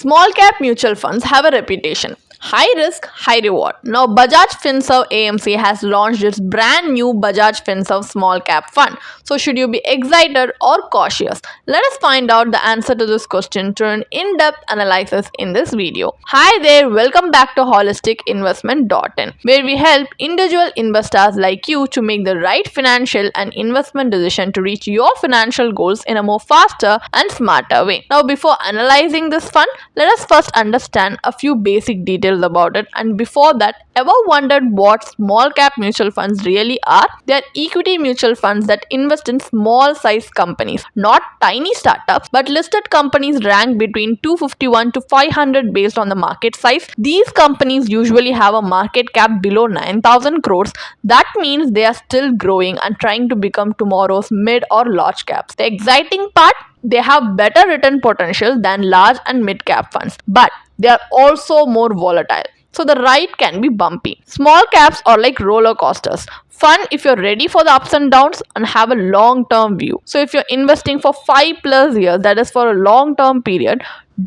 Small cap mutual funds have a reputation. High risk, high reward. Now, Bajaj Finserv AMC has launched its brand new Bajaj Finserv Small Cap Fund. So, should you be excited or cautious? Let us find out the answer to this question through an in-depth analysis in this video. Hi there, welcome back to holisticinvestment.in, where we help individual investors like you to make the right financial and investment decision to reach your financial goals in a more faster and smarter way. Now, before analyzing this fund, let us first understand a few basic details about it. And before that, ever wondered what small cap mutual funds really are? They are equity mutual funds that invest in small size companies, not tiny startups, but listed companies ranked between 251 to 500 based on the market size. These companies usually have a market cap below 9,000 crores. That means they are still growing and trying to become tomorrow's mid or large caps. The exciting part, they have better return potential than large and mid cap funds, but they are also more volatile. So the ride can be bumpy. Small caps are like roller coasters. Fun if you're ready for the ups and downs and have a long-term view. So if you're investing for 5+ years, that is for a long-term period,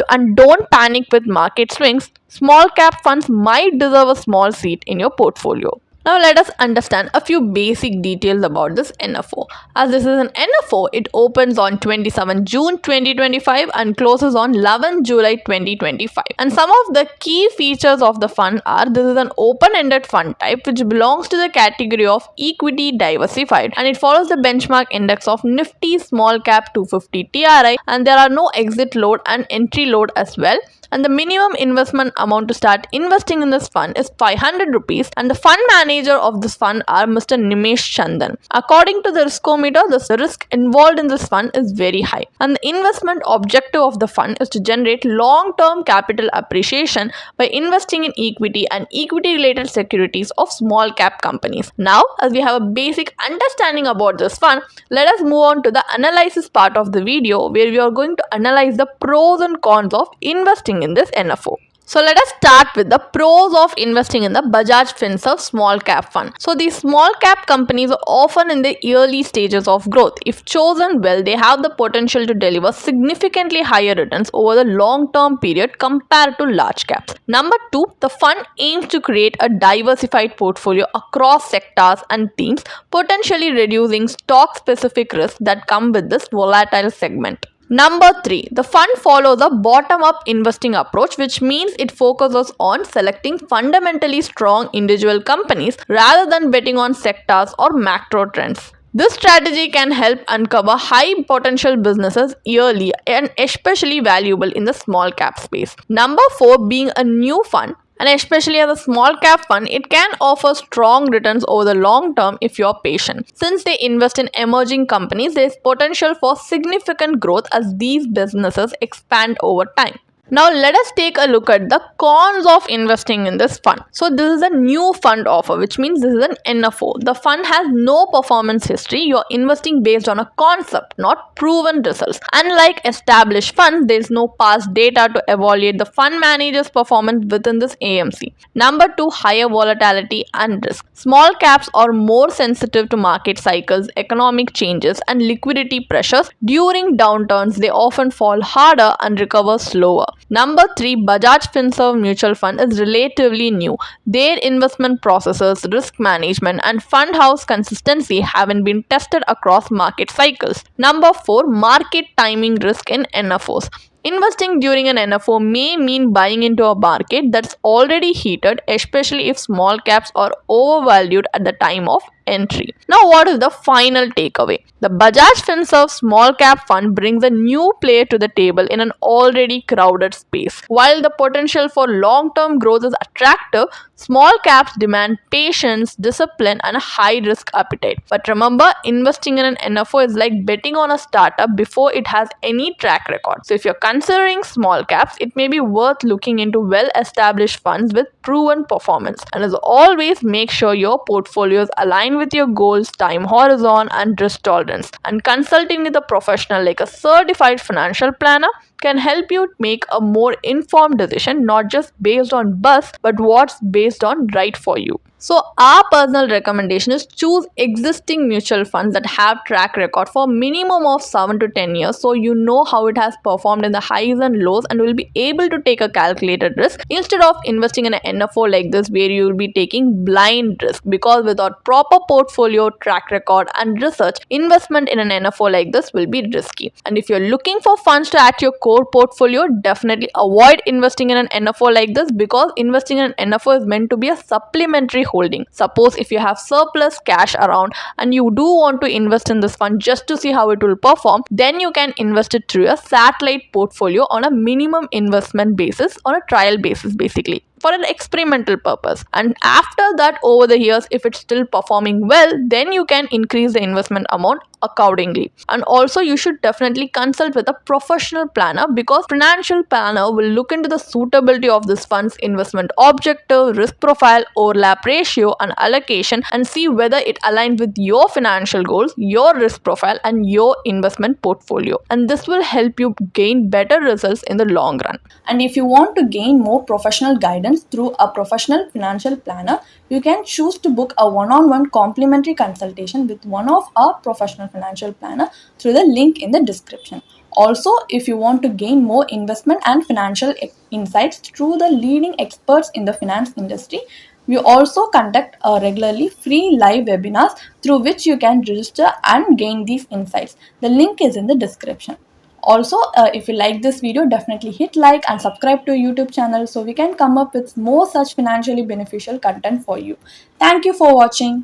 and don't panic with market swings, small cap funds might deserve a small seat in your portfolio. Now let us understand a few basic details about this NFO. As this is an NFO, it opens on 27 June 2025 and closes on 11 July 2025. And some of the key features of the fund are: this is an open-ended fund type which belongs to the category of equity diversified, and it follows the benchmark index of Nifty Small Cap 250 TRI, and there are no exit load and entry load as well. And the minimum investment amount to start investing in this fund is 500 rupees, and the fund manager of this fund are Mr. Nimesh Chandan. According to the riskometer, the risk involved in this fund is very high, and the investment objective of the fund is to generate long-term capital appreciation by investing in equity and equity-related securities of small cap companies. Now, as we have a basic understanding about this fund, let us move on to the analysis part of the video, where we are going to analyze the pros and cons of investing in this NFO. So let us start with the pros of investing in the Bajaj Finserv Small Cap Fund. So these small cap companies are often in the early stages of growth. If chosen well, they have the potential to deliver significantly higher returns over the long-term period compared to large caps. Number 2, the fund aims to create a diversified portfolio across sectors and themes, potentially reducing stock-specific risks that come with this volatile segment. Number 3, the fund follows a bottom-up investing approach, which means it focuses on selecting fundamentally strong individual companies rather than betting on sectors or macro trends. This strategy can help uncover high potential businesses early and especially valuable in the small cap space. Number 4, being a new fund, and especially as a small cap fund, it can offer strong returns over the long term if you're patient. Since they invest in emerging companies, there is potential for significant growth as these businesses expand over time. Now let us take a look at the cons of investing in this fund. So this is a new fund offer, which means this is an NFO. The fund has no performance history. You're investing based on a concept, not proven results. Unlike established funds, there is no past data to evaluate the fund manager's performance within this AMC. Number 2, higher volatility and risk. Small caps are more sensitive to market cycles, economic changes, and liquidity pressures. During downturns, they often fall harder and recover slower. Number 3, Bajaj Finserv Mutual Fund is relatively new. Their investment processes, risk management, and fund house consistency haven't been tested across market cycles. Number 4, market timing risk in NFOs. Investing during an NFO may mean buying into a market that's already heated, especially if small caps are overvalued at the time of entry. Now, what is the final takeaway? The Bajaj Finserv Small Cap Fund brings a new player to the table in an already crowded space. While the potential for long-term growth is attractive, small caps demand patience, discipline, and a high-risk appetite. But remember, investing in an NFO is like betting on a startup before it has any track record. So if you're considering small caps, it may be worth looking into well-established funds with proven performance. And as always, make sure your portfolio is aligned with your goals, time horizon, and risk tolerance. And consulting with a professional like a certified financial planner can help you make a more informed decision, not just based on buzz, but what's based on right for you. So our personal recommendation is choose existing mutual funds that have track record for minimum of 7 to 10 years, so you know how it has performed in the highs and lows and will be able to take a calculated risk instead of investing in an NFO like this where you will be taking blind risk, because without proper portfolio track record and research, investment in an NFO like this will be risky. And if you're looking for funds to add to your core portfolio, definitely avoid investing in an NFO like this, because investing in an NFO is meant to be a supplementary holding. Suppose if you have surplus cash around and you do want to invest in this fund just to see how it will perform, then you can invest it through a satellite portfolio on a minimum investment basis, on a trial basis basically, for an experimental purpose. And after that, over the years, if it's still performing well, then you can increase the investment amount accordingly. And also you should definitely consult with a professional planner, because financial planner will look into the suitability of this fund's investment objective, risk profile, overlap ratio and allocation, and see whether it aligns with your financial goals, your risk profile and your investment portfolio. And this will help you gain better results in the long run. And if you want to gain more professional guidance through a professional financial planner, you can choose to book a one-on-one complimentary consultation with one of our professional financial planner through the link in the description. Also, if you want to gain more investment and financial insights through the leading experts in the finance industry, we also conduct regularly free live webinars through which you can register and gain these insights. The link is in the description. Also, if you like this video, definitely hit like and subscribe to YouTube channel so we can come up with more such financially beneficial content for you. Thank you for watching.